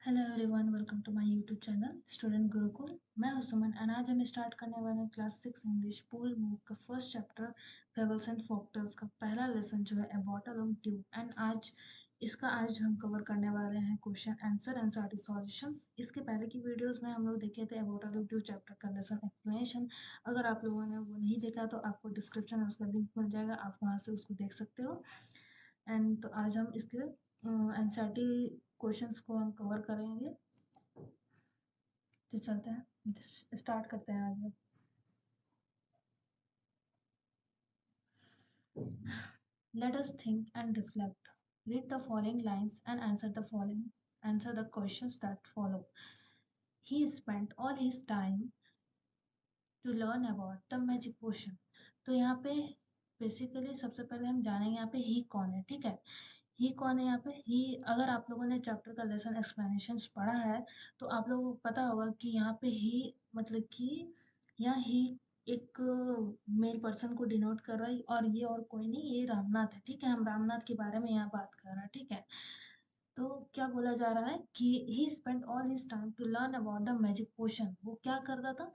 Hello everyone, welcome to my YouTube channel student Gurukul. मैं हूं सुमन and आज हम स्टार्ट करने वाले हैं क्लास 6 इंग्लिश पूल मूव का फर्स्ट चैप्टर फेबल्स एंड फोक्टल्स का पहला लेसन जो है ए बॉटल ऑफ ड्यू। एंड आज हम कवर करने वाले हैं क्वेश्चन आंसर एंड सारे सॉल्यूशंस। इसके पहले की वीडियोस में हम लोग देखे थे ए बॉटल ऑफ ड्यू चैप्टर का लेसन एक्सप्लेनेशन। अगर आप लोगों ने वो नहीं देखा तो आपको डिस्क्रिप्शन में उसका लिंक मिल जाएगा, आप वहाँ से उसको देख सकते हो। एंड तो आज हम इसके एनसीईआरटी क्वेश्चंस को हम कवर करेंगे। तो चलते हैं, स्टार्ट करते हैं आगे। Let us think and reflect. Read the following lines and answer the questions that follow. He spent all his time to learn about the magic potion. तो यहाँ पे बेसिकली सबसे पहले हम जानेंगे यहाँ पे ही कौन है। ठीक है, ही कौन है यहाँ पे। ही, अगर आप लोगों ने चैप्टर का लेसन एक्सप्लेनेशन पढ़ा है तो आप लोगों को पता होगा कि यहाँ पे ही मतलब कि यहाँ ही एक मेल पर्सन को डिनोट कर रहा है और ये और कोई नहीं, ये रामनाथ है। ठीक है, हम रामनाथ के बारे में यहाँ बात कर रहे हैं। ठीक है, तो क्या बोला जा रहा है कि he spend all his time to learn about the magic potion. वो क्या करता था,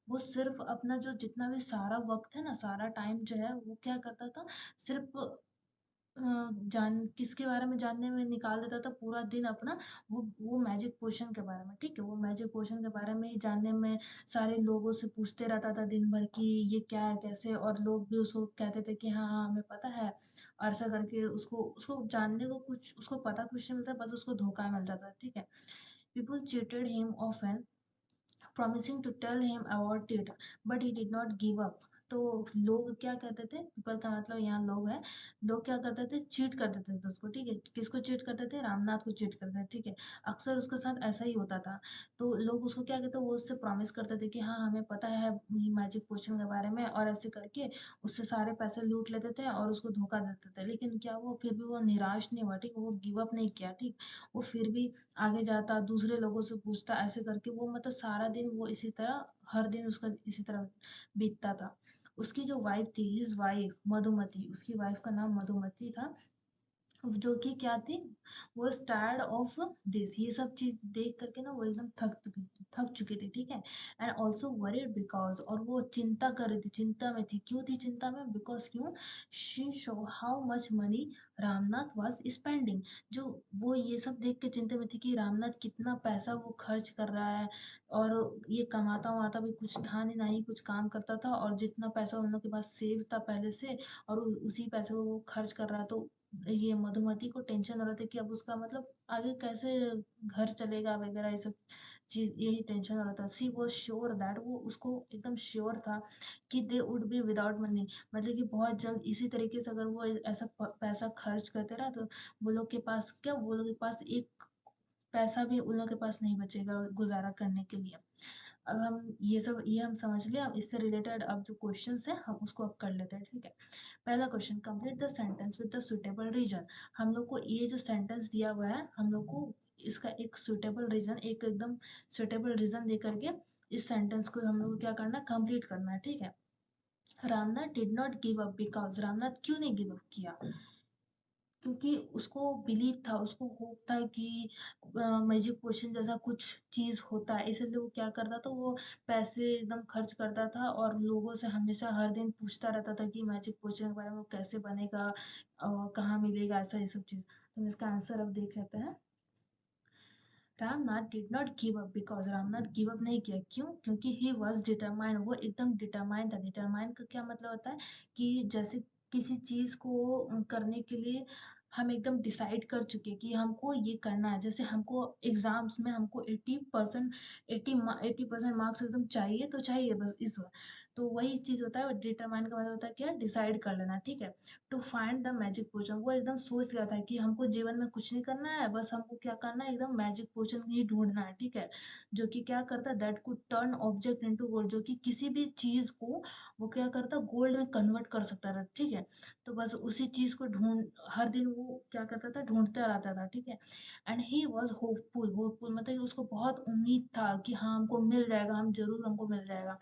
वो सिर्फ अपना जो जितना भी सारा वक्त है ना, सारा टाइम जो है वो क्या करता था, सिर्फ जान किसके बारे में जानने में निकाल देता था पूरा दिन अपना, वो मैजिक पोशन के बारे में। ठीक है, वो मैजिक पोशन के बारे में ही जानने में सारे लोगों से पूछते रहता था दिन भर कि ये क्या है कैसे, और लोग भी उसको कहते थे कि हाँ हाँ हमें पता है, और ऐसा करके उसको उसको जानने को कुछ, उसको पता कुछ नहीं मिलता, बस उसको धोखा मिल जाता। ठीक है, people cheated him often promising to tell him about it, but he did not give up। तो लोग क्या कहते थे, पीपल का मतलब यहाँ लोग है, लोग क्या करते थे, चीट कर देते थे उसको। ठीक है, किसको चीट करते थे, रामनाथ को चीट करते थे। ठीक है, अक्सर उसके साथ ऐसा ही होता था। तो लोग उसको क्या कहते, वो उससे प्रॉमिस करते थे कि हाँ हमें पता है मैजिक पोशन के बारे में, और ऐसे करके उससे सारे पैसे लूट लेते थे और उसको धोखा देते थे। लेकिन क्या वो फिर भी वो निराश नहीं हुआ। ठीक, वो गिव अप नहीं किया। ठीक, वो फिर भी आगे जाता, दूसरे लोगों से पूछता, ऐसे करके वो मतलब सारा दिन वो इसी तरह, हर दिन उसका इसी तरह बीतता था। उसकी जो वाइफ थी, हिज वाइफ मधुमती, उसकी वाइफ का नाम मधुमती था, जो कि क्या थी, वो टायर्ड ऑफ दिस, ये सब चीज देख करके ना वो एकदम थक चुकी थी। ठीक है, एंड ऑल्सो वरीड बिकॉज, और वो चिंता कर रही थी, चिंता में थी। क्यों थी चिंता में, बिकॉज क्यों, she show how much money Ramnath was spending. जो वो ये सब देख के चिंता में थी कि रामनाथ कितना पैसा वो खर्च कर रहा है, और ये कमाता वमाता भी कुछ था नहीं, ना ही कुछ काम करता था, और जितना पैसा उन लोग के पास सेव था पहले से, और उसी पैसे को वो खर्च कर रहा है। तो ये मधुमती को टेंशन हो रहा था कि अब उसका मतलब आगे कैसे घर चलेगा वगैरह, ये सब चीज, यही टेंशन हो रहा था। सी वो श्योर दैट, वो उसको एकदम श्योर था कि they would be without money, मतलब कि बहुत जल्द इसी तरीके से अगर वो ऐसा पैसा खर्च करते रहा तो वो लोग के पास क्या, वो लोग के पास एक पैसा भी उन लोग के पास नहीं बचेगा गुजारा करने के लिए। अब हम ये हम समझ लिया। अब इससे रिलेटेड अब जो क्वेश्चंस है हम उसको अब कर लेते हैं। ठीक है, पहला question, complete the sentence with the suitable reason. हम लोग को ये जो सेंटेंस दिया हुआ है, हम लोग को इसका एक सुटेबल रीजन, एक एकदम सुटेबल रीजन दे करके इस सेंटेंस को हम लोग को क्या करना है, कंप्लीट करना है। ठीक है, Ramnath did not give up because, Ramnath क्यों नहीं गिव अप किया, क्योंकि उसको बिलीव था, उसको होप था कि मैजिक पोशन जैसा कुछ चीज होता है, इसलिए वो क्या करता था, वो पैसे एकदम खर्च करता था और लोगों से हमेशा हर दिन पूछता रहता था कि मैजिक पोशन के बारे में, वो कैसे बनेगा और कहाँ मिलेगा, ऐसा ये सब चीज। तो हम इसका आंसर अब देख लेते हैं। Ramnath did not give up because, Ramnath give up नहीं किया, क्यों, क्योंकि ही वॉज डिटरमाइंड, वो एकदम डिटरमाइंड था। डिटरमाइंड का क्या मतलब होता है कि जैसे किसी चीज को करने के लिए हम एकदम डिसाइड कर चुके कि हमको ये करना है। जैसे हमको एग्जाम्स में हमको 80% 80% मार्क्स एकदम चाहिए तो चाहिए बस इस बार। तो वही चीज होता है डिटरमाइंड का मतलब होता है क्या, डिसाइड कर लेना। ठीक है, to find the magic potion, वो एकदम सोच लिया था कि हमको जीवन में कुछ नहीं करना है, बस हमको क्या करना है, एकदम मैजिक पोशन ही ढूंढना है। ठीक है, जो कि क्या करता है, that could turn object into gold, जो कि किसी भी चीज को वो क्या करता, गोल्ड में कन्वर्ट कर सकता था। ठीक है, तो बस उसी चीज को ढूंढ, हर दिन वो क्या करता था, ढूंढता रहता था। ठीक है, and he was hopeful, hopeful मतलब कि उसको बहुत उम्मीद था कि हाँ हमको मिल जाएगा, हम जरूर हमको मिल जाएगा,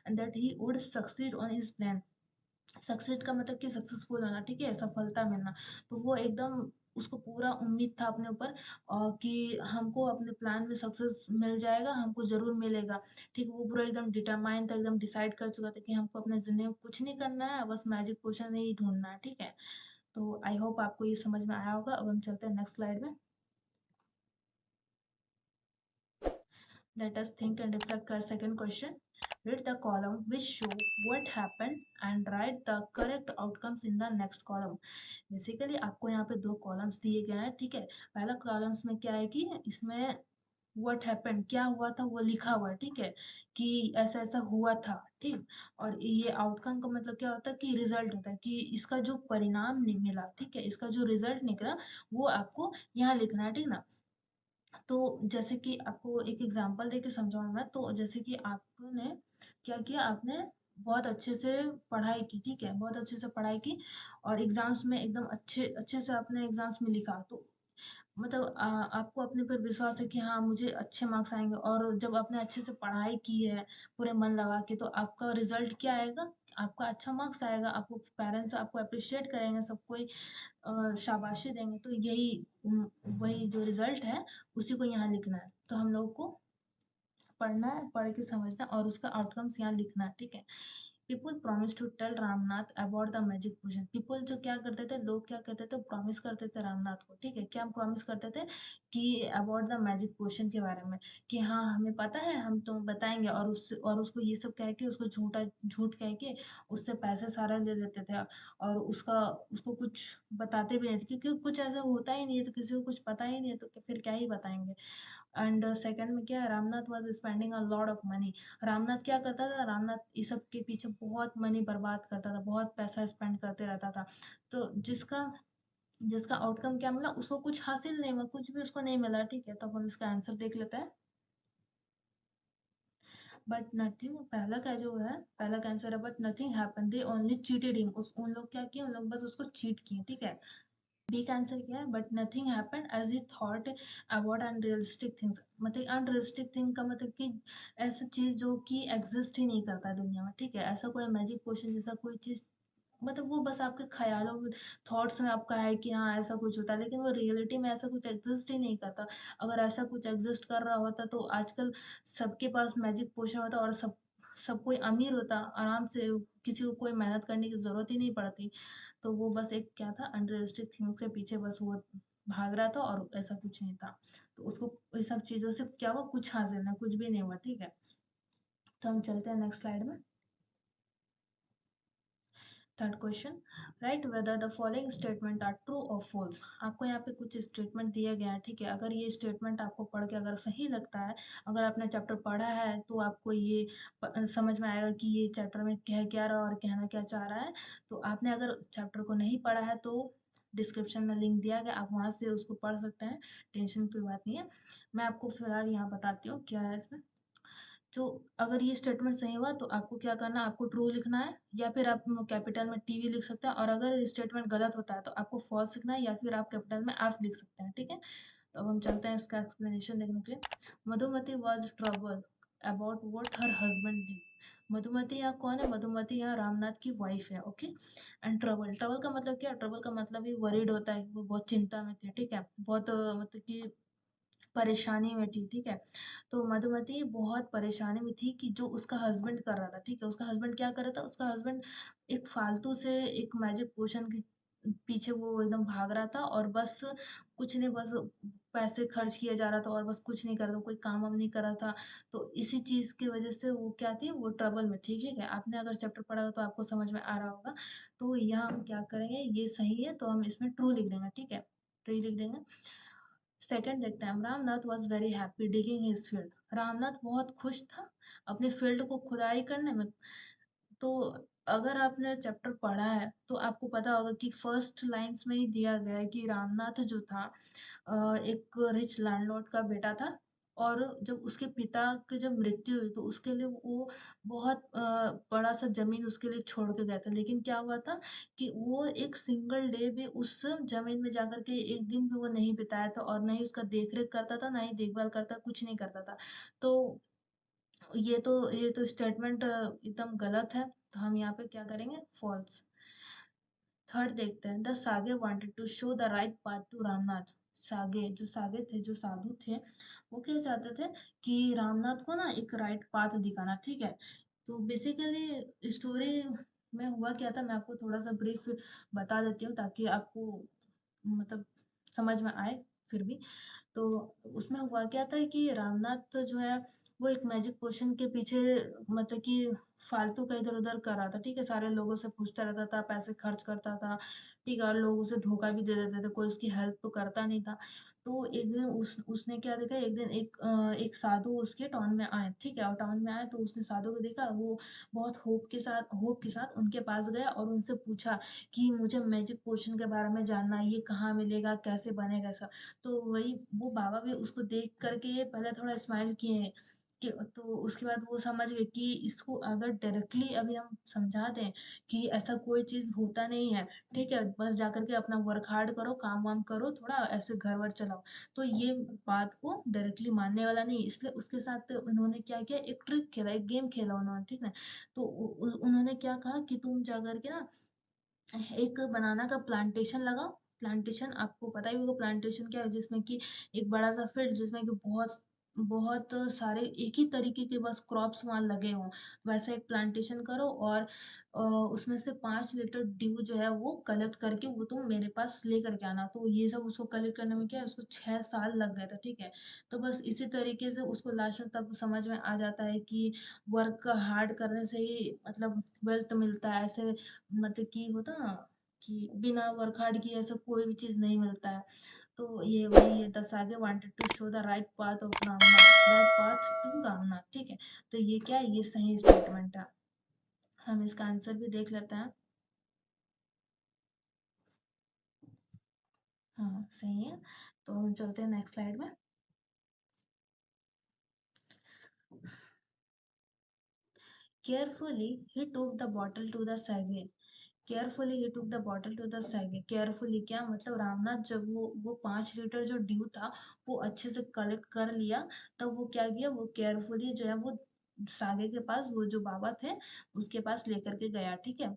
and that he would succeed on his plan. Success का मतलब कि सक्सेसफुल होना। ठीक है, सफलता मिलना। तो वो एकदम उसको पूरा उम्मीद था अपने ऊपर कि हमको अपने प्लान में सक्सेस मिल जाएगा, हमको ज़रूर मिलेगा। ठीक है, वो पूरा एकदम डिटरमाइन था, एकदम डिसाइड कर चुका था कि हमको अपने ज़िंदगी में कुछ नहीं करना है, बस मैजिक पोशन ही ढूँढना है, ठीक है? तो आई होप आपको ये समझ में आया होगा। अब हम चलते हैं नेक्स्ट स्लाइड में। Let us think and reflect our second question. Read the column which show what happened and write the correct outcomes in the next column. Basically आपको यहाँ पे दो कॉलम्स दिए गए हैं, ठीक है? पहला कॉलम्स में क्या है कि इसमें what happened क्या हुआ था वो लिखा हुआ है, ठीक है? कि ऐसा ऐसा हुआ था, ठीक? और ये आउटकम का मतलब क्या होता है कि रिजल्ट होता है कि इसका जो परिणाम मिला, ठीक है? इसका जो रिजल्ट निकला वो आपको यहाँ लिखना है, ठीक ना? तो जैसे कि आपको एक एग्जांपल देके समझाऊँ मैं, तो जैसे कि आपने क्या किया, आपने बहुत अच्छे से पढ़ाई की, ठीक है? बहुत अच्छे से पढ़ाई की और एग्ज़ाम्स में एकदम अच्छे अच्छे से आपने एग्ज़ाम्स में लिखा, तो मतलब आपको अपने पर विश्वास है कि हाँ, मुझे अच्छे मार्क्स आएँगे और जब आपने अच्छे से पढ़ाई की है, पूरे मन लगा के, तो आपका रिज़ल्ट क्या आएगा? आपका अच्छा मार्क्स आएगा, आपको पेरेंट्स आपको एप्रिशिएट करेंगे, सब कोई शाबाशी देंगे, तो यही वही जो रिज़ल्ट है, उसी को यहाँ लिखना है। तो हम लोगों को पढ़ना है, पढ़ के समझना और उसका आउटकम्स यहाँ लिखना है, ठीक है? People promise to tell Ramnath about the magic potion. People जो क्या करते थे, लोग क्या कहते थे, प्रॉमिस करते थे रामनाथ को, ठीक है? क्या प्रॉमिस करते थे कि अबाउट द मैजिक पोशन के बारे में, कि हाँ, हमें पता है, हम तुम्हें बताएँगे, और उससे और उसको ये सब कह के, उसको झूठ कह के उससे पैसे सारा ले लेते थे और उसको कुछ बताते भी नहीं थे, क्योंकि कुछ ऐसा होता ही नहीं है, तो किसी को कुछ पता ही नहीं है, तो फिर क्या ही बताएँगे। एंड सेकंड में क्या है, Ramnath was spending a lot of money. Ramnath क्या करता था, रामनाथ इस सब के पीछे बहुत मनी बर्बाद करता था, बहुत पैसा स्पेंड करते रहता था। तो जिसका जिसका आउटकम क्या मिला, उसको कुछ हासिल नहीं हुआ, कुछ भी उसको नहीं मिला, ठीक है? तो अब हम इसका आंसर देख लेते हैं। बट नथिंग, पहला का जो है, पहला का आंसर है but nothing happened, they only cheated him. उस उन लोग क्या किए, उन लोग बस उसको चीट किए, ठीक है? बी का आंसर क्या है, but nothing happened as he thought about unrealistic things. मतलब अनरियलिस्टिक थिंग का मतलब कि ऐसा चीज जो कि एग्जिस्ट ही नहीं करता है दुनिया में, ठीक है? ऐसा कोई मैजिक पोशन जैसा कोई चीज, मतलब वो बस आपके ख्यालों में, थॉट्स में आपका है कि हाँ, ऐसा कुछ होता है, लेकिन वो रियलिटी में ऐसा कुछ एग्जिस्ट ही नहीं करता। अगर ऐसा कुछ एग्जिस्ट कर रहा होता तो आजकल सबके पास मैजिक पोशन होता और सब कोई अमीर होता आराम से, किसी को कोई मेहनत करने की जरूरत ही नहीं पड़ती। तो वो बस एक क्या था, अनरियलिस्टिक थिंग्स के पीछे बस वो भाग रहा था और ऐसा कुछ नहीं था। तो उसको ये सब चीज़ों से क्या हुआ, कुछ हासिल नहीं, कुछ भी नहीं हुआ, ठीक है? तो हम चलते हैं नेक्स्ट स्लाइड में। Third question, write whether the following statement are true और फॉल्स। आपको यहाँ पे कुछ स्टेटमेंट दिए गए हैं, ठीक है? अगर ये स्टेटमेंट आपको पढ़ के अगर सही लगता है, अगर आपने चैप्टर पढ़ा है, तो आपको ये समझ में आएगा कि ये चैप्टर में कह क्या रहा है और कहना क्या चाह रहा है। तो आपने अगर चैप्टर को नहीं पढ़ा है, तो डिस्क्रिप्शन में लिंक दिया गया, आप वहाँ से उसको पढ़ सकते हैं, टेंशन की बात नहीं है। मैं आपको फिलहाल यहाँ बताती हूँ क्या है इसमें। तो अगर ये स्टेटमेंट सही हुआ, तो आपको क्या करना है, आपको ट्रू लिखना है, या फिर आप कैपिटल में टीवी लिख सकते हैं, और अगर स्टेटमेंट गलत होता है तो आपको फॉल्स लिखना है, या फिर आप कैपिटल में एफ लिख सकते हैं, ठीक है? तो अब हम चलते हैं इसका एक्सप्लेनेशन देखने के लिए। Madhumati was trouble about what her husband did. Madhumati यहाँ कौन है, मधुमती यहाँ रामनाथ की वाइफ है, ओके? एंड ट्रबल, ट्रबल का मतलब क्या है, ट्रबल का मतलब ही वरीड होता है, वो बहुत चिंता में थी, ठीक है? बहुत मतलब कि परेशानी में थी, ठीक है? तो मधुमती बहुत परेशानी में थी कि जो उसका हस्बैंड कर रहा था, ठीक है? उसका हस्बैंड क्या कर रहा था, उसका हस्बैंड एक फालतू से एक मैजिक पोशन के पीछे वो एकदम भाग रहा था, और बस कुछ नहीं, बस पैसे खर्च किया जा रहा था और बस कुछ नहीं कर रहा था, कोई काम वाम नहीं कर रहा था। तो इसी चीज़ की वजह से वो क्या थी, वो ट्रबल में थी, ठीक है? आपने अगर चैप्टर पढ़ा हो तो आपको समझ में आ रहा होगा। तो यहाँ हम क्या करेंगे, ये सही है तो हम इसमें ट्रू लिख देंगे, ठीक है? ट्रू लिख देंगे। सेकंड देखते हैं, Ramnath was very happy digging his field. Ramnath बहुत खुश था अपने फील्ड को खुदाई करने में। तो अगर आपने चैप्टर पढ़ा है, तो आपको पता होगा कि फर्स्ट लाइन्स में ही दिया गया है कि रामनाथ जो था एक रिच लैंडलॉर्ड का बेटा था, और जब उसके पिता की जब मृत्यु हुई, तो उसके लिए वो बहुत बड़ा सा जमीन उसके लिए छोड़ के गया था। लेकिन क्या हुआ था कि वो एक सिंगल डे भी उस जमीन में जाकर के एक दिन भी वो नहीं बिताया था, और ना ही उसका देख रेख करता था, ना ही देखभाल करता, कुछ नहीं करता था। तो ये तो स्टेटमेंट एकदम गलत है, तो हम यहाँ पे क्या करेंगे, फॉल्स। थर्ड देखते हैं, the sage wanted to show the right path to Ramnath. Sage थे, जो साधु थे, वो क्या चाहते थे कि रामनाथ को ना एक राइट पाथ दिखाना, ठीक है। तो बेसिकली स्टोरी में हुआ क्या था, मैं आपको थोड़ा सा ब्रीफ बता देती हूँ ताकि आपको मतलब समझ में आए फिर भी। तो उसमें हुआ क्या था कि रामनाथ जो है वो एक मैजिक पोशन के पीछे मतलब कि फालतू का इधर उधर कर रहा था, ठीक है। सारे लोगों से पूछता रहता था, पैसे खर्च करता था, ठीक है, और लोग उसे धोखा भी दे देते थे, कोई उसकी हेल्प तो करता नहीं था। तो एक दिन उसने क्या देखा, एक दिन एक साधु उसके टाउन में आए, ठीक है, और टाउन में आए तो उसने साधु को देखा, वो बहुत होप के साथ उनके पास गया और उनसे पूछा कि मुझे मैजिक पोशन के बारे में जानना है, ये कहाँ मिलेगा, कैसे बनेगा ऐसा। तो वही वो बाबा भी उसको देख करके पहले थोड़ा स्माइल किए कि, तो उसके बाद वो समझ गए कि इसको अगर डायरेक्टली अभी हम समझा दें कि ऐसा कोई चीज़ होता नहीं है, ठीक है, बस जाकर के अपना वर्क हार्ड करो, काम वाम करो, थोड़ा ऐसे घर वर चलाओ, तो ये बात को डायरेक्टली मानने वाला नहीं। इसलिए उसके साथ उन्होंने क्या किया, एक ट्रिक खेला, एक गेम खेला उन्होंने, ठीक है। तो उन्होंने क्या कहा कि तुम जाकर के ना एक बनाना का प्लांटेशन लगाओ। प्लांटेशन आपको पता ही होगा, प्लांटेशन क्या है, जिसमें कि एक बड़ा सा फील्ड जिसमें कि बहुत बहुत सारे एक ही तरीके के बस क्रॉप्स वहाँ लगे हों, वैसा एक प्लांटेशन करो और उसमें से 5 लीटर ड्यू जो है वो कलेक्ट करके वो तुम मेरे पास लेकर के आना। तो ये सब उसको कलेक्ट करने में क्या है, उसको 6 साल लग गए थे, ठीक है। तो बस इसी तरीके से उसको लास्ट में तब समझ में आ जाता है कि वर्क हार्ड करने से ही मतलब वेल्थ मिलता है, ऐसे मतलब कि होता ना कि बिना वर्क हार्ड किए ऐसा कोई भी चीज़ नहीं मिलता है। तो ये वही है, the sage wanted to show the right path of Ramnath, right path to Ramnath, ठीक है। तो ये क्या है, ये सही स्टेटमेंट है। हम इसका आंसर भी देख लेते हैं। हाँ सही है। तो हम चलते हैं नेक्स्ट स्लाइड में। Carefully he took the bottle to the sage. Carefully he took the bottle to the sage. Carefully क्या मतलब, रामनाथ जब वो 5 लीटर जो ड्यू था वो अच्छे से कलेक्ट कर लिया, तब वो क्या किया, वो केयरफुली जो है वो सागे के पास, वो जो बाबा थे उसके पास लेकर के गया, ठीक है।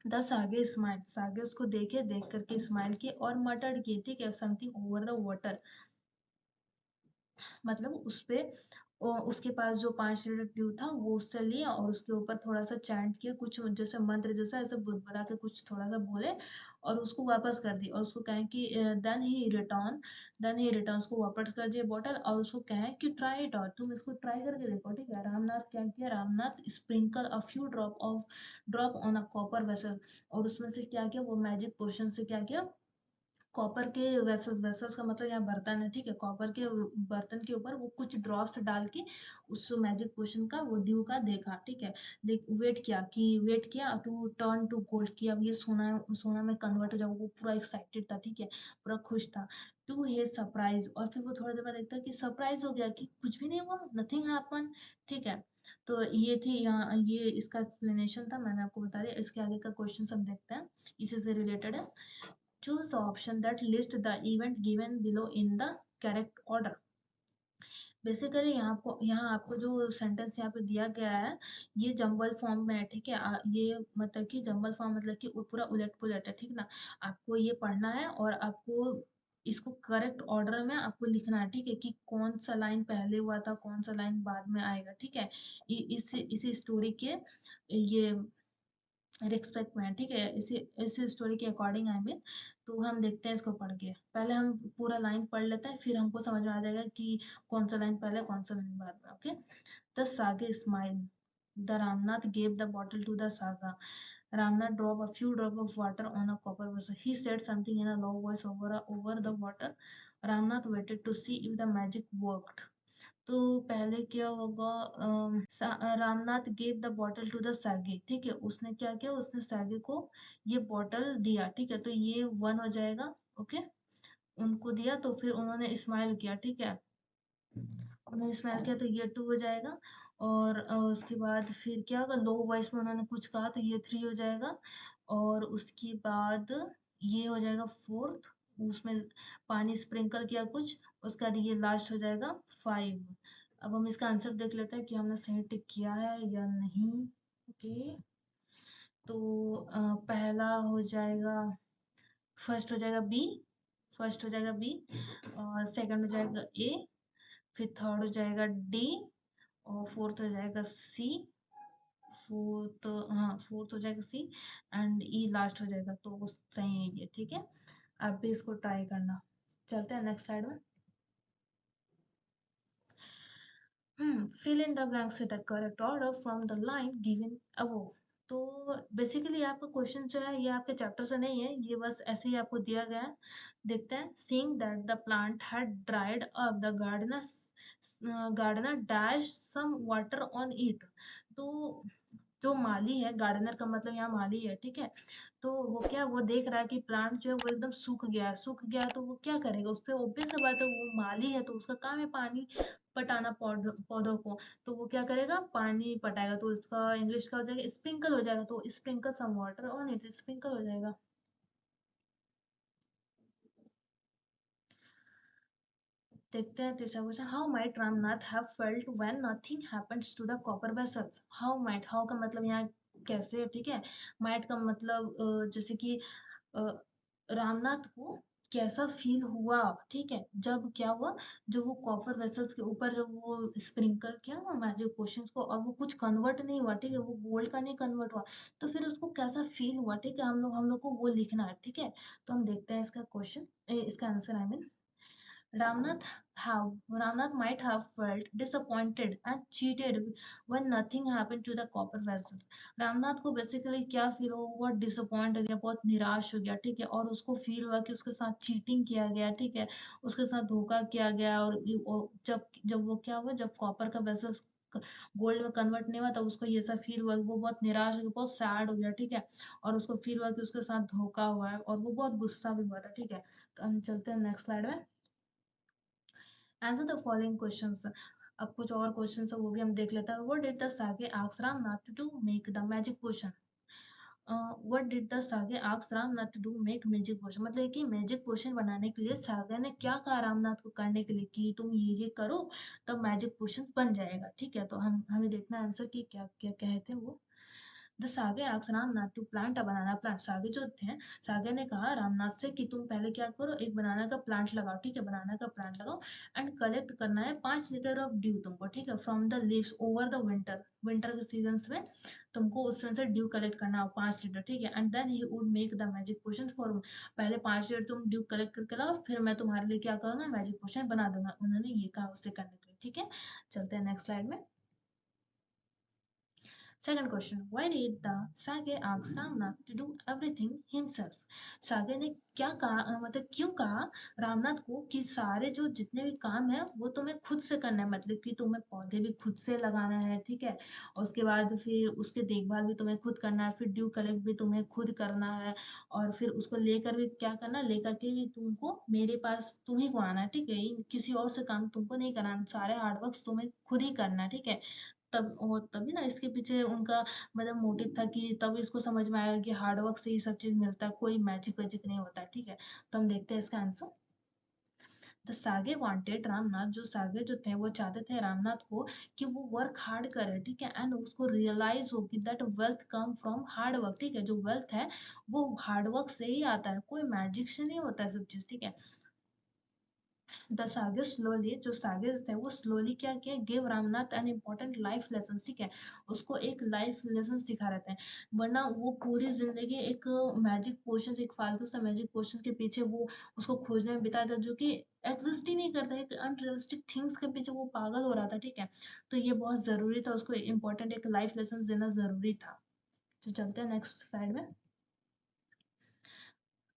द सागे स्माइल, सागे उसको देख करके स्माइल किए और मटर्ड किए, ठीक है, समथिंग ओवर द वाटर, मतलब उस पे उसके पास जो 5 लीटर ड्यू था वो उससे लिया और उसके ऊपर थोड़ा सा चैंट किया, कुछ जैसे मंत्र जैसा ऐसे बुदबुदा के कुछ थोड़ा सा बोले और उसको वापस कर दी, और उसको कहें कि देन ही रिटर्न उसको वापस कर दिया बॉटल, और उसको कहें कि ट्राई इट आउट, तुम इसको ट्राई करके देखो, ठीक है। रामनाथ क्या किया, Ramnath sprinkle a few drop on a copper vessel, और उसमें से क्या किया, वो मैजिक पोशन से क्या किया, कॉपर के वेसल्स, वेसल्स का मतलब यहाँ बर्तन है, ठीक है, कॉपर के बर्तन के ऊपर वो कुछ ड्रॉप्स डाल के उस मैजिक पोशन का वो ड्यू का देखा, ठीक है। देख वेट किया टू टर्न टू गोल्ड, की अब ये सोना सोना में कन्वर्ट हो जाएगा, वो पूरा एक्साइटेड था, ठीक है, पूरा खुश था। टू हे सरप्राइज, और फिर वो थोड़ी देर बाद देखता है कि सरप्राइज हो गया, कि कुछ भी नहीं हुआ, नथिंग हैपन, ठीक है। तो ये थी यहाँ, ये इसका एक्सप्लेनेशन था, मैंने आपको बता दिया। इसके आगे का क्वेश्चन हम देखते हैं, इसी से रिलेटेड है। Choose the option that lists the event given below in the correct order. Basically यहाँ आपको जो सेंटेंस यहाँ पे दिया गया है, ये जंबल फॉर्म में है, ठीक है। ये मतलब कि जंबल फॉर्म मतलब कि पूरा उलट पुलट है, ठीक ना। आपको ये पढ़ना है और आपको इसको करेक्ट ऑर्डर में आपको लिखना है, ठीक है, कि कौन सा लाइन पहले हुआ था, कौन सा लाइन बाद में आएगा, ठीक है। इसी स्टोरी के ये रिस्पेक्ट में है, ठीक है, इस स्टोरी के अकॉर्डिंग आई मीन। तो हम देखते हैं इसको पढ़ के, पहले हम पूरा लाइन पढ़ लेते हैं, फिर हमको समझ में आ जाएगा कि कौन सा लाइन पहले कौन सा लाइन बाद में, okay. The sage smile, the Ramnath gave the bottle to the sage, Ramnath dropped a few drops of water on a copper vessel. He said something in a low voice over the water. Ramnath waited to see if the magic worked. तो पहले क्या होगा, Ramnath gave the bottle to the sage, ठीक है, उसने क्या किया, उसने सागे को ये बॉटल दिया, ठीक है, तो ये 1 हो जाएगा, ओके। उनको दिया तो फिर उन्होंने स्माइल किया, ठीक है, उन्होंने स्माइल किया तो ये 2 हो जाएगा। और उसके बाद फिर क्या होगा, लो वॉइस में उन्होंने कुछ कहा तो ये 3 हो जाएगा। और उसके बाद ये हो जाएगा फोर्थ, उसमें पानी स्प्रिंकल किया कुछ, उसका बाद ये लास्ट हो जाएगा 5। अब हम इसका आंसर देख लेते हैं कि हमने सही टिक किया है या नहीं, ओके। तो पहला हो जाएगा, फर्स्ट हो जाएगा बी, फर्स्ट हो जाएगा बी, और सेकंड हो जाएगा ए, फिर थर्ड हो जाएगा डी, और फोर्थ हो जाएगा सी, फोर्थ, हाँ फोर्थ हो जाएगा सी, एंड ई लास्ट हो जाएगा। तो वो सही है ये, ठीक है। आप भी इसको ट्राई करना। चलते हैं नेक्स्ट स्लाइड में। Fill in the blanks with the correct order from the line given above. तो बेसिकली आपका क्वेश्चन जो है ये आपके चैप्टर से नहीं है, ये बस ऐसे ही आपको दिया गया है। देखते हैं। Seeing that the plant had dried up, the gardener dash some water on it. तो जो माली है, गार्डनर का मतलब यहाँ माली है, ठीक है। तो वो क्या, वो देख रहा है कि प्लांट जो है वो एकदम सूख गया है, सूख गया है, तो वो क्या करेगा उस पे, ऑब्वियस सी बात है, वो माली है तो उसका काम है पानी पटाना पौधों को। तो वो क्या करेगा, पानी पटाएगा, तो उसका इंग्लिश का हो जाएगा स्प्रिंकल हो जाएगा, तो sprinkle some water on it, sprinkle हो जाएगा। देखते हैं तीसरा question. How might Ramnath have felt when nothing happens to the copper vessels. How might, how का मतलब यहाँ कैसे, ठीक है। माइट का मतलब जैसे कि अ, रामनाथ को कैसा फील हुआ, ठीक है, जब क्या हुआ, जब वो कॉपर वेसल्स के ऊपर जब वो स्प्रिंकल किया ना मैजिक पोशंस को, और वो कुछ कन्वर्ट नहीं हुआ, ठीक है, वो गोल्ड का नहीं कन्वर्ट हुआ, तो फिर उसको कैसा फील हुआ, ठीक है, हम लोग को वो लिखना है, ठीक है। तो हम देखते हैं इसका क्वेश्चन, इसका answer I mean. Ramnath Ramnath might have felt disappointed and cheated when nothing happened to the copper vessels. Ramnath को बेसिकली क्या फील हुआ, वो बहुत डिसअपॉइंट हो गया, बहुत निराश हो गया, ठीक है, और उसको फील हुआ कि उसके साथ चीटिंग किया गया, ठीक है, उसके साथ धोखा किया गया, और जब जब वो क्या हुआ, जब कॉपर का वेसल्स गोल्ड में कन्वर्ट नहीं हुआ, तब उसको ये सब फील हुआ, वो बहुत निराश हो गया, बहुत सैड हो गया, ठीक है, और उसको फील हुआ कि उसके साथ धोखा हुआ है, और वो बहुत गुस्सा भी हुआ था, ठीक है। तो हम चलते हैं नेक्स्ट स्लाइड में। Answer the following questions. अब कुछ और क्वेश्चंस है वो भी हम देख लेते हैं। What did the sage ask Ramnath to make the magic potion. What did the sage ask Ramnath to make magic potion, मतलब कि मैजिक पोशन बनाने के लिए सागर ने क्या कहा रामनाथ को करने के लिए, कि तुम ये करो तब मैजिक पोशन बन जाएगा, ठीक है। तो हमें देखना आंसर कि क्या क्या कहे थे वो। The sage asked Ramnath to plant a banana plant. Sage जो थे, सागे ने कहा रामनाथ से कि तुम पहले क्या करो, एक बनाना का प्लांट लगाओ, ठीक है, बनाना का प्लांट लगाओ, एंड कलेक्ट करना है 5 लीटर ऑफ ड्यू तुमको, ठीक है, from the leaves over the winter, winter के सीजन में तुमको उसमें से ड्यू कलेक्ट करना हो 5 लीटर, ठीक है, and then he would make the magic potion for. पहले 5 लीटर तुम ड्यू कलेक्ट करके लाओ, फिर मैं तुम्हारे लिए क्या करूंगा, मैजिक पोशन बना दूंगा। उन्होंने ये कहा उससे करने के लिए, ठीक है। चलते हैं नेक्स्ट स्लाइड में। Second question, why did the Sage ask Ramnath to do everything himself? सागे ने क्या कहा, मतलब क्यों कहा रामनाथ को कि सारे जो जितने भी काम है वो तुम्हें खुद से करना है, मतलब कि तुम्हें पौधे भी खुद से लगाना है, ठीक है, और उसके बाद फिर उसके देखभाल भी तुम्हें खुद करना है, फिर ड्यू कलेक्ट भी तुम्हें खुद करना है, और फिर उसको लेकर भी क्या करना है, लेकर के भी तुमको मेरे पास तुम्ही को आना है, ठीक है, किसी और से काम तुमको नहीं कराना, सारे हार्डवर्क तुम्हें खुद ही करना है, ठीक है। तब वो तभी ना इसके पीछे उनका मतलब मोटिव था, कि तब इसको समझ में आया कि हार्ड वर्क से ही सब चीज मिलता है, कोई मैजिक वैजिक नहीं होता, ठीक है। तो हम देखते हैं इसका answer. The sage wanted Ramnath, जो सागे जो थे वो चाहते थे रामनाथ को कि वो वर्क हार्ड करे, ठीक है, एंड उसको रियलाइज हो कि that wealth come from hard work, ठीक है, जो वेल्थ है वो हार्ड वर्क से ही आता है, कोई मैजिक से नहीं होता है सब चीज, ठीक है। द सागिस स्लोली, जो सागिस थे वो स्लोली क्या किया, give Ramnath an important life lesson, ठीक है, उसको एक लाइफ लेसन सिखा रहते हैं, वरना वो पूरी जिंदगी एक मैजिक पोशन, एक फालतू सा मैजिक पोशन के पीछे वो उसको खोजने में बिताया था, जो कि एग्जिस्ट ही नहीं करता, एक अनरियलिस्टिक थिंग्स के पीछे वो पागल हो रहा था, ठीक है। तो ये बहुत जरूरी था, उसको इम्पोर्टेंट एक लाइफ लेसन देना जरूरी था। तो चलते हैं नेक्स्ट साइड में।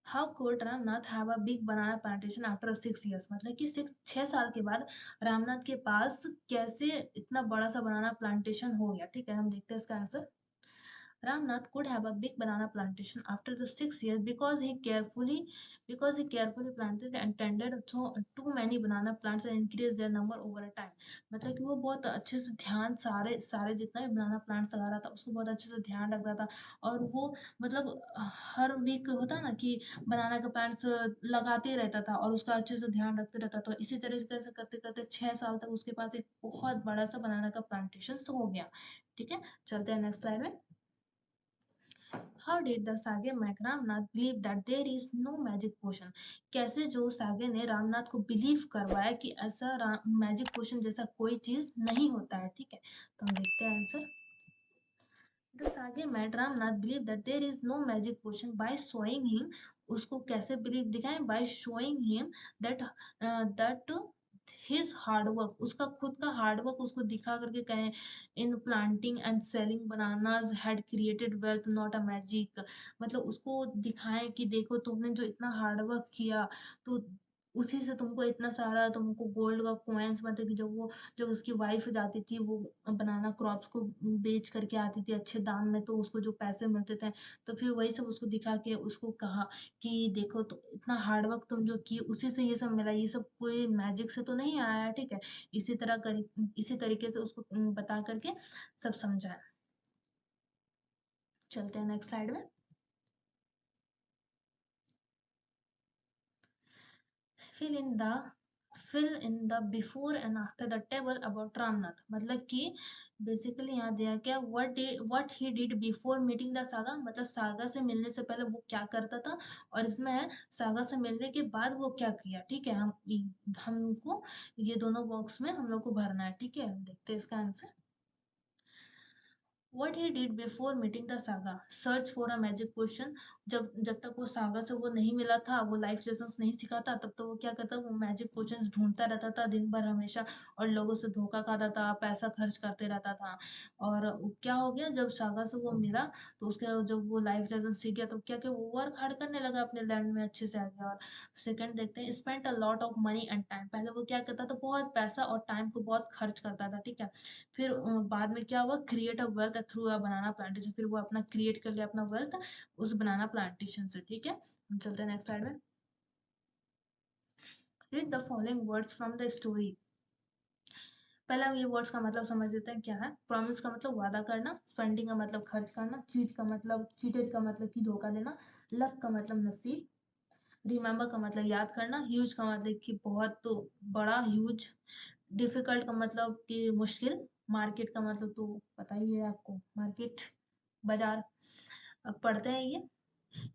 How could Ramnath have a big banana plantation after 6 years, मतलब कि 6 साल के बाद रामनाथ के पास कैसे इतना बड़ा सा बनाना प्लांटेशन हो गया, ठीक है। हम देखते हैं इसका answer. Ramnath could have a big banana plantation after the 6 years because he carefully planted and tended so too many banana plants and increased their number over a time। मतलब कि वो बहुत अच्छे से ध्यान, सारे सारे जितना भी बनाना प्लांट्स लगा रहा था उसको बहुत अच्छे से ध्यान रख रहा था, और वो मतलब हर वीक होता है ना कि बनाना का प्लांट्स लगाते ही रहता था और उसका अच्छे से ध्यान रखते रहता था, तो इसी तरीके से करते करते 6 साल तक उसके पास एक बहुत बड़ा सा बनाना का प्लांटेशन हो गया, ठीक है। चलते हैं नेक्स्ट स्लाइड में। हाउ डिड द सागे make Ramnath believe that there is no magic potion? कैसे जो सागे ने रामनाथ को बिलीव करवाया कि ऐसा मैजिक पोशन जैसा कोई चीज नहीं होता है, ठीक है। तो हम देखते हैं answer. The sage made Ramnath believe that there is no magic potion by showing him, उसको कैसे बिलीव दिखाएं, by showing him that that his hard work, उसका खुद का हार्ड वर्क उसको दिखा करके कहें, in planting and selling bananas had created wealth not a magic, मतलब उसको दिखाएं कि देखो तुमने जो इतना हार्ड वर्क किया तो उसी से तुमको इतना सारा तुमको गोल्ड का कॉइन्स, मतलब कि जब वो जब उसकी वाइफ जाती थी वो बनाना क्रॉप्स को बेच करके आती थी अच्छे दाम में, तो उसको जो पैसे मिलते थे, तो फिर वही सब उसको दिखा के उसको कहा कि देखो तो इतना हार्ड वर्क तुम जो की उसी से ये सब मिला, ये सब कोई मैजिक से तो नहीं आया है, ठीक है। इसी तरीके से उसको बता करके सब समझाया। चलते हैं नेक्स्ट स्लाइड में। Fill in the fill in the before and after the table about Ramnath, मतलब कि बेसिकली यहाँ दिया क्या, what he did before meeting the saga, मतलब सागा से मिलने से पहले वो क्या करता था, और इसमें है सागा से मिलने के बाद वो क्या किया, ठीक है। हमको ये दोनों बॉक्स में हम लोग को भरना है, ठीक है। देखते हैं इसका answer. What he did before meeting the saga, search for a magic potion, जब तक वो सागा से वो नहीं मिला था, वो लाइफ लेसन्स नहीं सीखा था, तब तो वो क्या करता, वो मैजिक पोशंस ढूंढता रहता था दिन भर हमेशा, और लोगों से धोखा खाता था, पैसा खर्च करते रहता था। और क्या हो गया, जब सागा से वो मिला तो उसके जब वो लाइफ लेसन सीख गया तो क्या क्या वो वर्क हार्ड करने लगा अपने लैंड में अच्छे से आ गया। और सेकंड देखते हैं, spent a lot of money and time, पहले वो क्या करता था, बहुत पैसा और टाइम को बहुत खर्च करता था, ठीक है। फिर बाद में क्या हुआ, create a wealth through a banana plantation, फिर वो अपना क्रिएट कर लिया अपना वेल्थ उस बनाना प्लांटेशन से, ठीक है। हम चलते हैं नेक्स्ट स्लाइड में। Read the following words from the story. पहले हम ये वर्ड्स का मतलब समझ लेते हैं क्या है। प्रॉमिस का मतलब वादा करना, स्पेंडिंग का मतलब खर्च करना, चीट का मतलब चीटेड का मतलब कि धोखा देना, लक का मतलब नसीब, रिमेंबर का मतलब याद करना, ह्यूज का मतलब कि बहुत तो बड़ा ह्यूज, डिफिकल्ट का मतलब कि मुश्किल, मार्केट का मतलब तो पता ही है आपको, मार्केट बाजार। अब पढ़ते हैं ये।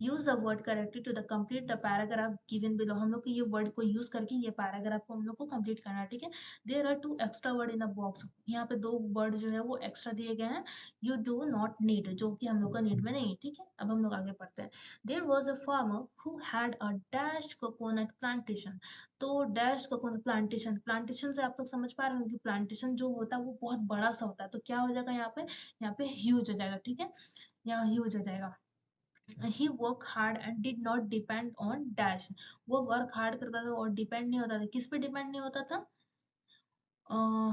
Use the word correctly to the complete the paragraph given below, हम लोग को ये वर्ड को यूज करके ये पैराग्राफ को हम लोग को कंप्लीट करना है, ठीक है। There are two extra word in the box, यहाँ पे दो वर्ड जो है वो एक्स्ट्रा दिए गए हैं, यू डू नॉट नीड, जो कि हम लोग का नीड में नहीं है, ठीक है। अब हम लोग आगे पढ़ते हैं। There was a farmer who had a dash coconut plantation, तो डैश कोकोनट प्लांटेशन, प्लांटेशन से आप लोग समझ पा रहे हो कि प्लांटेशन जो होता है वो बहुत बड़ा सा होता है, तो क्या हो जाएगा यहाँ पे ह्यूज हो जाएगा, ठीक है। यहाँ ह्यूज हो जाएगा। He work hard and did not depend on dash, वो वर्क हार्ड करता था और डिपेंड नहीं होता था, किस पे डिपेंड नहीं होता था,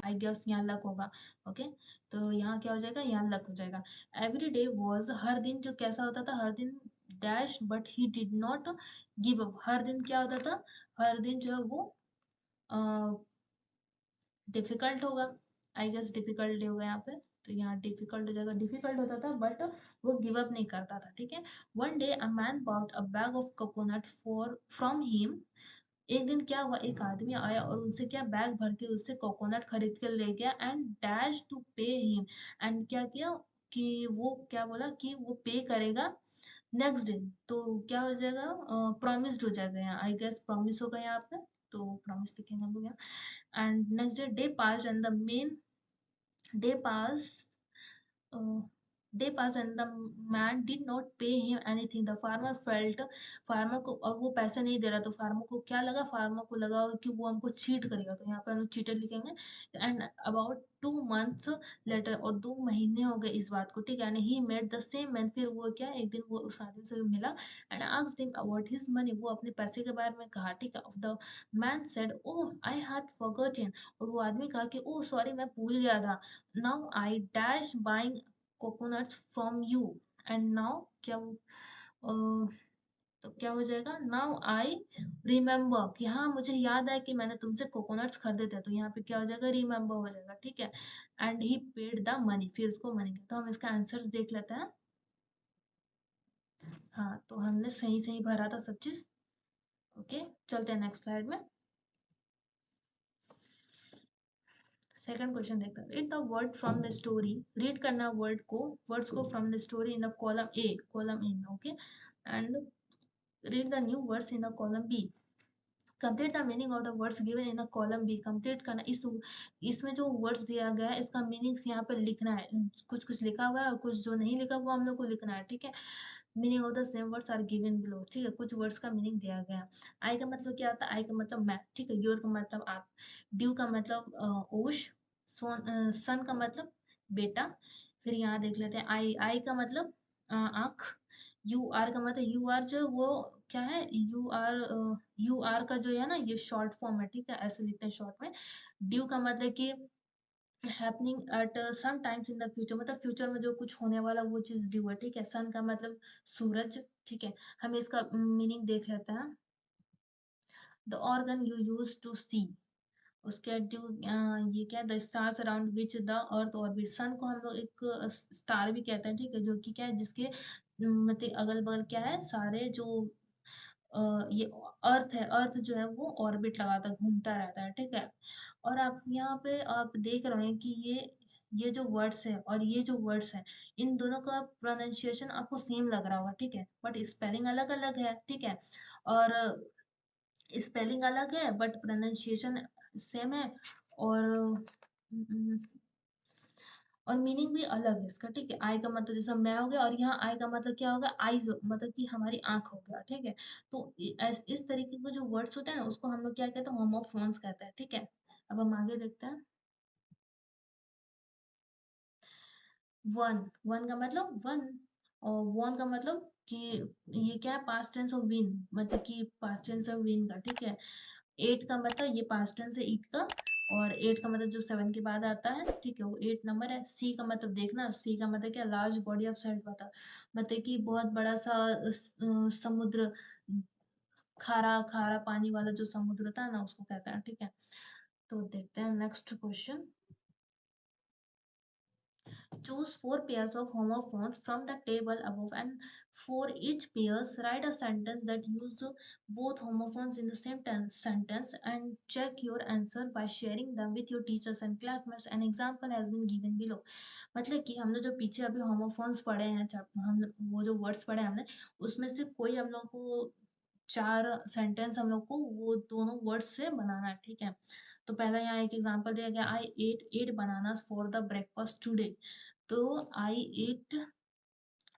आई गेस यहाँ लक होगा, ओके। तो यहाँ क्या हो जाएगा, यहाँ लक हो जाएगा। एवरी डे वॉज, हर दिन जो कैसा होता था, हर दिन dash but he did not give up, हर दिन क्या होता था, हर दिन जो है वो डिफिकल्ट होगा, आई गेस डिफिकल्ट होगा यहाँ पे, तो यहाँ डिफिकल्ट हो जाएगा, डिफिकल्ट होता था बट वो गिव अप नहीं करता था, ठीक है। One day a man bought a bag of coconut for from him, एक दिन क्या हुआ, एक आदमी आया और उनसे क्या बैग भर के उससे कोकोनट खरीद के ले गया, and dash to pay him, एंड क्या किया कि वो क्या बोला कि वो पे करेगा नेक्स्ट डे, तो क्या हो जाएगा, प्रॉमिस्ड हो जाएगा, यहाँ आई गेस प्रॉमिस होगा यहाँ पे, तो प्रॉमिस लिखेंगे हम लोग यहाँ। And next day day pass and the main day pass day passed and the man did not pay him anything, the farmer felt, farmer को, और वो पैसे नहीं दे रहा, तो फार्मर को क्या लगा, फार्मर को लगा कि वो हमको चीट करेगा, तो यहाँ पे हम चीटर लिखेंगे। एंड अबाउट 2 months लेटर, और 2 महीने हो गए इस बात को, ठीक है। And he made the same man, फिर वो क्या एक दिन वो उस आदमी से मिला, and asked him about his money, वो अपने पैसे के बारे में कहा, ठीक है। The man said oh I had forgotten, और वो आदमी कहा कि ओह सॉरी मैं भूल गया था, now I dash buying coconuts from you, and now क्या तो क्या हो जाएगा, नाउ आई रिमेम्बर, कि हाँ मुझे याद है कि मैंने तुमसे कोकोनट्स खरीदे थे, तो यहाँ पे क्या हो जाएगा, रिमेम्बर हो जाएगा, ठीक है। And he paid the money, फिर उसको मनी, तो हम इसका आंसर देख लेते हैं। हाँ, तो हमने सही सही भरा था सब चीज, ओके। चलते हैं नेक्स्ट स्लाइड में। सेकंड क्वेश्चन देखते हैं, read the word from the story, read करना वर्ड्स को from the story in the column A, okay, and read the new words in the column B, complete the meaning of the words given in a column B, कंप्लीट करना, इस इसमें जो words दिया गया है इसका मीनिंग्स यहाँ पे लिखना है, कुछ कुछ लिखा हुआ है और कुछ जो नहीं लिखा हुआ हम लोग को लिखना है, ठीक है। Meaning of the same words are given below, ठीक है, कुछ वर्ड्स का मीनिंग दिया गया। आई का मतलब क्या होता है, आई का मतलब मैं, ठीक है, योर का मतलब आप, ड्यू का मतलब ओश, सन का मतलब बेटा, फिर यहाँ देख लेते हैं आई का मतलब आँख, यू आर का मतलब यू आर जो वो क्या है, यू आर का जो है ना ये शॉर्ट फॉर्म है, ठीक है, ऐसे लिखते हैं शॉर्ट में। ड्यू का मतलब कि happening at some times in the future, मतलब फ्यूचर में जो कुछ होने वाला वो चीज ड्यू है, ठीक है। सन का मतलब सूरज, ठीक है, हम इसका मीनिंग देख लेते हैं। The organ you use to see, उसके बाद जो ये क्या, the stars around which the earth orbit, sun को हम लोग एक स्टार भी कहते हैं, ठीक है, जो कि क्या है, जिसके मतलब अगल बगल क्या है, सारे जो ये अर्थ है, अर्थ जो है वो ऑर्बिट लगाता घूमता रहता है, ठीक है। और आप यहाँ पे आप देख रहे हैं कि ये जो वर्ड्स है और ये जो वर्ड्स है, इन दोनों का प्रोनाउंसिएशन आपको सेम लग रहा होगा, ठीक है, बट स्पेलिंग अलग अलग है, ठीक है। और स्पेलिंग अलग है बट प्रोनाउंसिएशन सेम है, और उम, और मीनिंग भी अलग है इसका, ठीक है। आई का मतलब जैसे मैं हो गया, और यहाँ आई का मतलब क्या होगा, आईज मतलब कि हमारी आंख हो गया, ठीक है। तो इस तरीके के जो वर्ड्स होते हैं ना उसको हम लोग क्या कहते हैं, होमोफोन्स कहते हैं, ठीक है। अब हम आगे देखते हैं। वन, वन का मतलब वन, और वन का मतलब कि ये क्या है, पास्ट टेंस ऑफ विन, मतलब कि पास्ट टेंस ऑफ विन का, ठीक है। एट का मतलब ये पास्ट टेंस है ईट का, और एट का मतलब जो सेवन के बाद आता है, ठीक है, वो एट नंबर है। सी का मतलब देखना, सी का मतलब क्या, लार्ज बॉडी ऑफ साइड पता, मतलब कि बहुत बड़ा सा समुद्र, खारा खारा पानी वाला जो समुद्र होता है ना उसको कहते हैं, ठीक है। तो देखते हैं next question. Choose four pairs of homophones from the table above, and for each pairs write a sentence that use both homophones in the same sentence, and check your answer by sharing them with your teachers and classmates. An example has been given below. मतलब कि हमने जो पीछे अभी homophones पढ़े हैं, हम वो जो वर्ड्स पढ़े हैं हमने, उसमें से कोई हम लोग को चार सेंटेंस हम लोग को वो दोनों वर्ड्स से बनाना है, ठीक है। तो पहला यहाँ एक एग्जांपल दिया गया, I ate 8 bananas for the breakfast today. तो आई एट,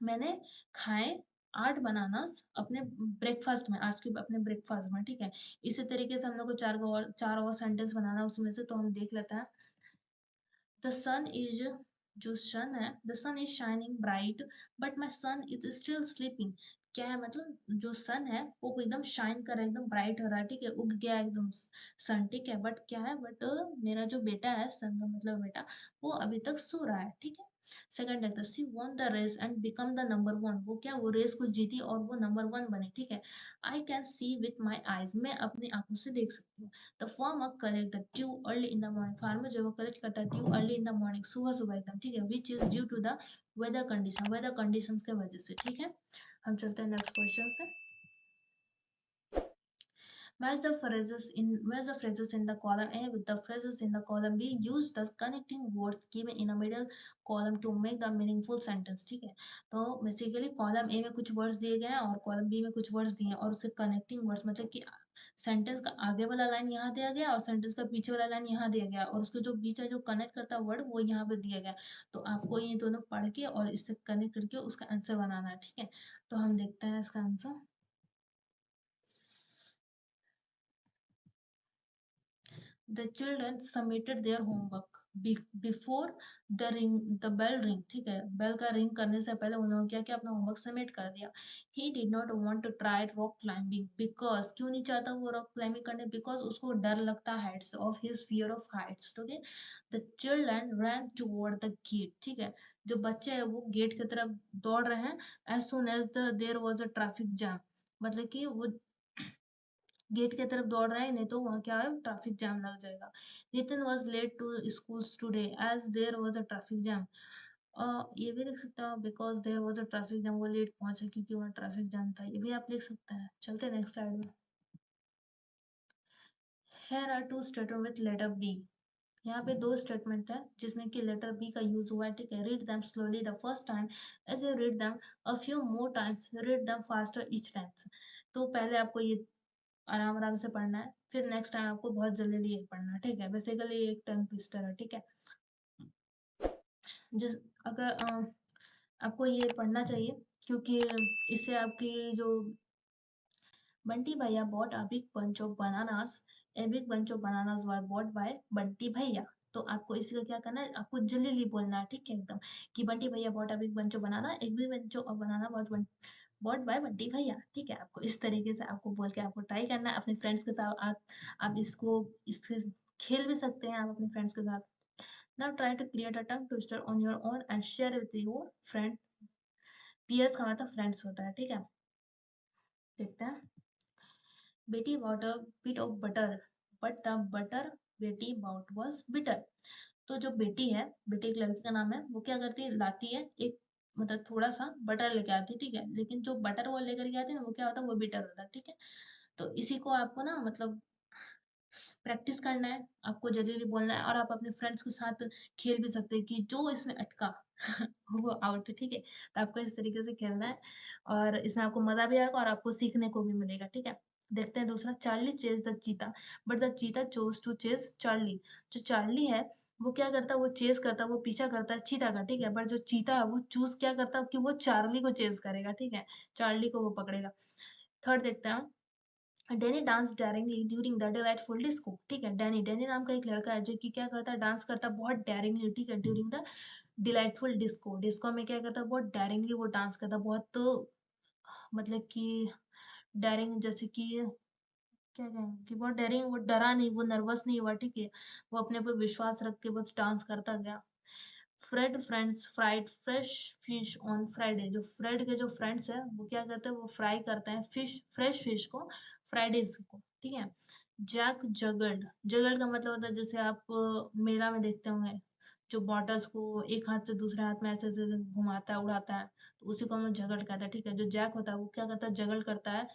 मैंने खाए 8 बनानास अपने ब्रेकफास्ट में, आज के अपने ब्रेकफास्ट में, ठीक है। इसी तरीके से हम लोग को चार और सेंटेंस बनाना है उसमें से, तो हम देख लेते हैं। द सन इज, जो सन है, the sun is shining bright but my son is still sleeping. क्या है मतलब, जो सन है वो एकदम शाइन कर रहा है, एकदम ब्राइट हो रहा है, ठीक है, उग गया एकदम सन, ठीक है, बट क्या है, बट मेरा जो बेटा है, सन का मतलब बेटा, वो अभी तक सो रहा है, ठीक है। सेकंड है, she won the race and become the number one, वो क्या, वो रेस को जीती और वो नंबर वन बनी, ठीक है। I can see with my eyes, मैं अपनी आंखों से देख सकती हूँ। The farmer collect the dew early in the morning, farmer जो है वो कलेक्ट करता है dew early in the morning, सुबह सुबह एकदम, ठीक है, which is due to the weather condition के वजह से, ठीक है। हम चलते हैं नेक्स्ट क्वेश्चन पे। Match the phrases in the column A with the phrases in the column B. Use the connecting words given in a middle column to make the meaningful sentence. ठीक है, तो बेसिकली कॉलम ए में कुछ words दिए गए हैं और column B में कुछ वर्ड्स दिए हैं, और उससे कनेक्टिंग वर्ड्स मतलब कि सेंटेंस का आगे वाला लाइन यहाँ दिया गया और सेंटेंस का पीछे वाला लाइन यहाँ दिया गया, और उसके जो बीच में जो कनेक्ट करता है वर्ड वो यहाँ पे दिया गया। तो आपको ये दोनों पढ़ के और इससे कनेक्ट करके उसका आंसर बनाना है, ठीक है। तो हम देखते हैं इसका answer. The children submitted their homework before the bell ring, ठीक है, बेल का रिंग करने से पहले उन्होंने क्या किया, अपना होमवर्क सबमिट कर दिया। He did not want to try rock climbing because, क्यों नहीं चाहता वो रॉक क्लाइंबिंग करने, because उसको डर लगता है heights, of his fear of heights, ठीक है। The children ran toward the gate, ठीक है, जो बच्चे हैं वो गेट की तरफ दौड़ रहे हैं। As soon as there was a traffic jam, मतलब कि वो गेट की तरफ दौड़ रहा है, नहीं तो वहाँ क्या है, ट्रैफिक जाम लग जाएगा। Nitin was late to school today as there was a traffic jam. ये भी लिख सकते हो, because there was a traffic jam, वो लेट पहुंचा क्योंकि वहाँ ट्रैफिक जाम था, ये भी आप लिख सकते हैं। चलते हैं नेक्स्ट स्लाइड में। Here are two statements with letter B. यहाँ पे दो स्टेटमेंट है जिसमें कि लेटर बी का यूज हुआ है, ठीक है। Read them slowly the first time as you read them a few more times, read them faster each times. तो पहले आपको ये आराम आराम से पढ़ना है, फिर नेक्स्ट टाइम आपको बहुत जल्दी ये पढ़ना है, ठीक है। बेसिकली एक टंग ट्विस्टर है, ठीक है। जिस अगर आपको ये पढ़ना चाहिए, क्योंकि इससे आपकी जो बंटी भैया bought a big bunch of bananas, a big bunch of bananas were bought by Bunty भैया। तो आपको इसी का क्या करना है, आपको जल्दी जल्दी बोलना है, ठीक है, एकदम कि बंटी भैया bought a big bunch of banana, एक भी bunch of banana was bought by Bunty भैया, ठीक है। आपको इस तरीके से आपको बोल के आपको ट्राई करना है अपने फ्रेंड्स के साथ। आप इससे खेल भी सकते हैं आप अपने फ्रेंड्स के साथ। Now try to create a tongue twister on your own and share with your friend. PS का मतलब फ्रेंड्स होता है, ठीक है। देखते हैं। बेटी bought a bit of butter, but the butter बेटी bought was bitter। तो जो बेटी है, बेटी एक लड़की का नाम है, वो क्या करती है, लाती है एक मतलब थोड़ा सा बटर लेके आती है, ठीक है। लेकिन जो बटर वो लेकर के आती है ना, वो क्या होता है, वो बिटर होता है, ठीक है। तो इसी को आपको ना मतलब प्रैक्टिस करना है, आपको जल्दी-जल्दी बोलना है और आप अपने फ्रेंड्स के साथ खेल भी सकते हैं कि जो इसमें अटका वो आउट है, ठीक है। तो आपको इस तरीके से खेलना है और इसमें आपको मज़ा भी आएगा और आपको सीखने को भी मिलेगा, ठीक है। देखते हैं दूसरा। Charlie chase the cheetah, but the cheetah chose to chase Charlie. जो चार्ली है, वो क्या करता है, वो चेज़ करता है, वो पीछा करता है चीता का, ठीक है। बट जो चीता है, वो चूज़ क्या करता है कि वो चार्ली को चेज़ करेगा, ठीक है। चार्ली को वो पकड़ेगा। थर्ड देखते हैं। Danny dance daringly during the delightful disco, ठीक है। डैनी डैनी नाम का एक लड़का है जो कि क्या करता है, डांस करता है बहुत डेयरिंगली, ठीक है, during the delightful disco. Disco में क्या करता है, बहुत डेयरिंगली वो डांस करता है, बहुत मतलब कि डेयरिंग, जैसे कि क्या कहें कि बहुत डेयरिंग, वो डरा नहीं, वो नर्वस नहीं हुआ, ठीक है। वो अपने पे विश्वास रख के बस डांस करता गया। Fred friends fried fresh fish on Friday. जो फ्रेड के जो फ्रेंड्स हैं, वो क्या करते हैं, वो फ्राई करते हैं फिश, फ्रेश फिश को फ्राइडेज को, ठीक है। जैक जगल्ड, जगल्ड का मतलब होता है जैसे आप मेला में देखते होंगे, जो बॉटल्स को एक हाथ से दूसरे हाथ में ऐसे ऐसे घुमाता है, उड़ाता है, तो उसी को हम लोग जगल्ड कहते हैं, ठीक है। जो जैक होता है वो क्या करता है, जगल्ड करता है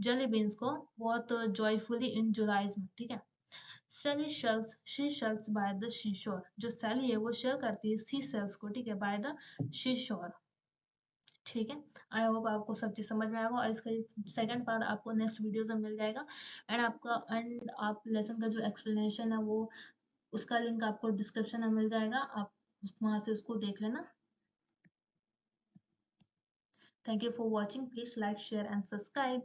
जेली बीन्स को बहुत जॉयफुली इन जुलाइज में, ठीक है। Sally shells she shells by the seashore. जो सैली है वो शेल करती है सी सेल्स को, ठीक है, बाय द शीशोर, ठीक है। आई होप आपको सब चीज़ समझ में आएगा और इसका सेकंड पार्ट आपको नेक्स्ट वीडियोस में मिल जाएगा। एंड आप लेसन का जो एक्सप्लेनेशन है वो, उसका लिंक आपको डिस्क्रिप्शन में मिल जाएगा, आप वहाँ से उसको देख लेना। Thank you for watching, please like share and subscribe.